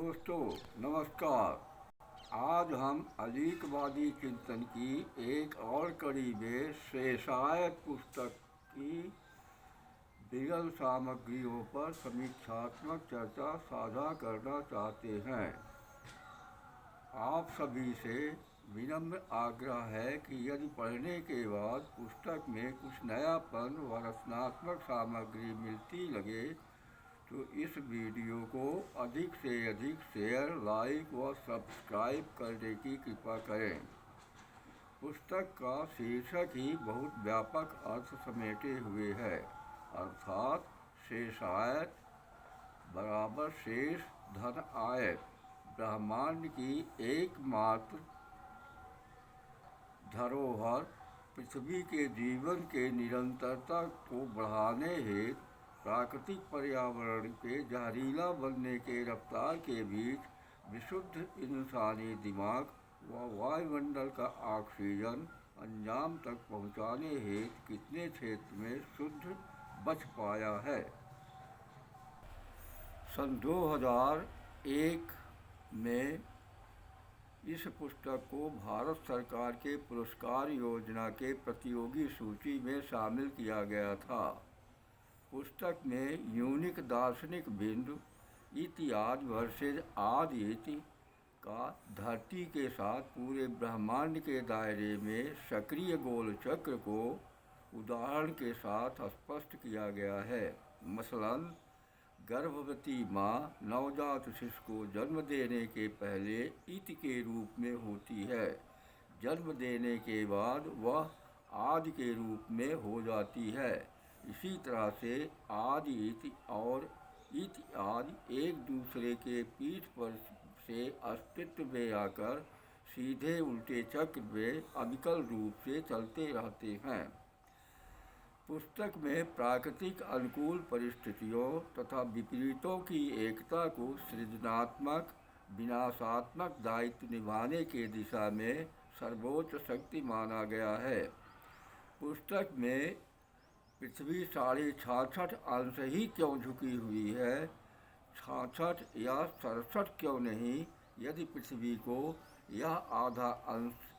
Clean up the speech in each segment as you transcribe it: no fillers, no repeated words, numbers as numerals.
दोस्तों नमस्कार। आज हम अलीकवादी चिंतन की एक और कड़ी में शेषायत पुस्तक की विरल सामग्रियों पर समीक्षात्मक चर्चा साझा करना चाहते हैं। आप सभी से विनम्र आग्रह है कि यदि पढ़ने के बाद पुस्तक में कुछ नयापन व रचनात्मक सामग्री मिलती लगे तो इस वीडियो को अधिक से अधिक शेयर, लाइक व सब्सक्राइब करने की कृपा करें। पुस्तक का शीर्षक ही बहुत व्यापक अर्थ समेटे हुए है, अर्थात शेषायत बराबर शेष धन आयत। ब्रह्मांड की एकमात्र धरोहर पृथ्वी के जीवन के निरंतरता को बढ़ाने हेतु प्राकृतिक पर्यावरण के जहरीला बनने के रफ्तार के बीच विशुद्ध इंसानी दिमाग व वायुमंडल का ऑक्सीजन अंजाम तक पहुंचाने हेतु कितने क्षेत्र में शुद्ध बच पाया है। सन 2001 में इस पुस्तक को भारत सरकार के पुरस्कार योजना के प्रतियोगी सूची में शामिल किया गया था। पुस्तक में यूनिक दार्शनिक बिंदु इतिहाद वर्सेज आदि इति का धरती के साथ पूरे ब्रह्मांड के दायरे में सक्रिय गोल चक्र को उदाहरण के साथ स्पष्ट किया गया है। मसलन गर्भवती माँ नवजात शिशु को जन्म देने के पहले इति के रूप में होती है, जन्म देने के बाद वह आदि के रूप में हो जाती है। इसी तरह से आदि इति और इति आदि एक दूसरे के पीठ पर से अस्तित्व में आकर सीधे उल्टे चक्र में अविकल रूप से चलते रहते हैं। पुस्तक में प्राकृतिक अनुकूल परिस्थितियों तथा विपरीतों की एकता को सृजनात्मक विनाशात्मक दायित्व निभाने के दिशा में सर्वोच्च शक्ति माना गया है। पुस्तक में पृथ्वी 66.5 अंश ही क्यों झुकी हुई है, 66 या 67 क्यों नहीं? यदि पृथ्वी को यह आधा अंश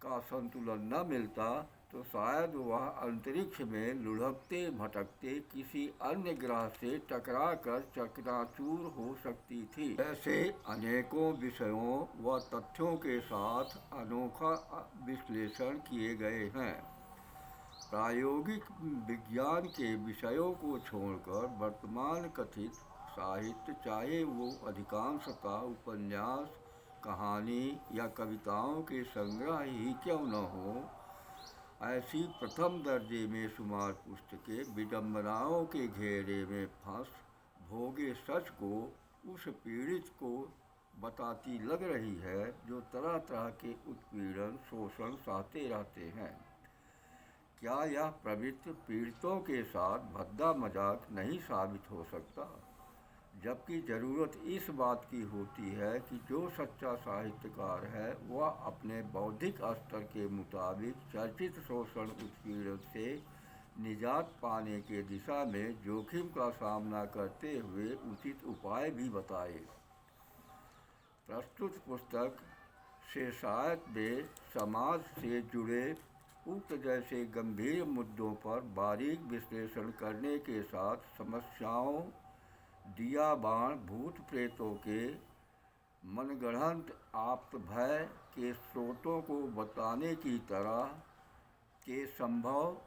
का संतुलन न मिलता तो शायद वह अंतरिक्ष में लुढ़कते भटकते किसी अन्य ग्रह से टकराकर चकनाचूर हो सकती थी। ऐसे अनेकों विषयों व तथ्यों के साथ अनोखा विश्लेषण किए गए हैं। प्रायोगिक विज्ञान के विषयों को छोड़कर वर्तमान कथित साहित्य, चाहे वो अधिकांशतः उपन्यास, कहानी या कविताओं के संग्रह ही क्यों न हो, ऐसी प्रथम दर्जे में शुमार पुस्तकें विडंबनाओं के घेरे में फंस भोगे सच को उस पीड़ित को बताती लग रही है जो तरह तरह के उत्पीड़न शोषण सहते रहते हैं। क्या यह प्रवृत्ति पीड़ितों के साथ भद्दा मजाक नहीं साबित हो सकता? जबकि ज़रूरत इस बात की होती है कि जो सच्चा साहित्यकार है वह अपने बौद्धिक स्तर के मुताबिक चर्चित शोषण उत्पीड़न से निजात पाने के दिशा में जोखिम का सामना करते हुए उचित उपाय भी बताए। प्रस्तुत पुस्तक शेषायत में समाज से जुड़े उक्त जैसे गंभीर मुद्दों पर बारीक विश्लेषण करने के साथ समस्याओं, दिया बाण, भूत प्रेतों के मनगढ़ंत आप्त भय के स्रोतों को बताने की तरह के संभव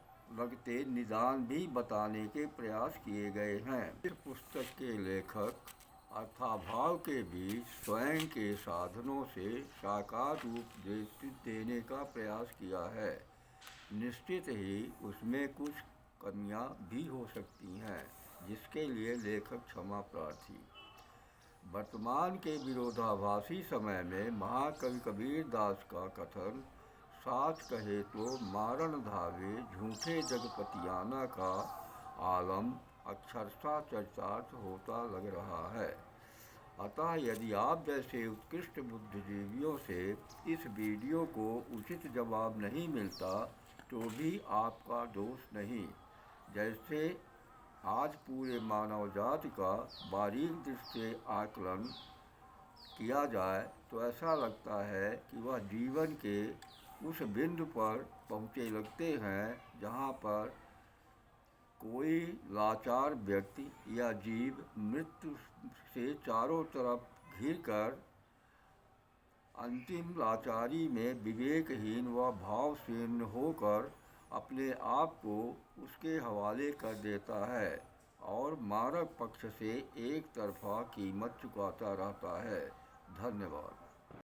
लगते निदान भी बताने के प्रयास किए गए हैं। इस पुस्तक के लेखक अर्थाभाव के बीच स्वयं के साधनों से साकार रूप देने का प्रयास किया है। निश्चित ही उसमें कुछ कमियां भी हो सकती हैं, जिसके लिए लेखक क्षमा प्रार्थी। वर्तमान के विरोधाभासी समय में महाकवि कबीर दास का कथन साच कहे तो मारण धावे झूठे जगपतियाना का आलम अक्षरशः चरितार्थ होता लग रहा है। अतः यदि आप जैसे उत्कृष्ट बुद्धिजीवियों से इस वीडियो को उचित जवाब नहीं मिलता तो भी आपका दोष नहीं। जैसे आज पूरे मानव जाति का बारीक दृष्टि से आकलन किया जाए तो ऐसा लगता है कि वह जीवन के उस बिंदु पर पहुँचे लगते हैं जहाँ पर कोई लाचार व्यक्ति या जीव मृत्यु से चारों तरफ घिर कर अंतिम लाचारी में विवेकहीन व भावशून्य होकर अपने आप को उसके हवाले कर देता है और मारक पक्ष से एक तरफा कीमत चुकाता रहता है। धन्यवाद।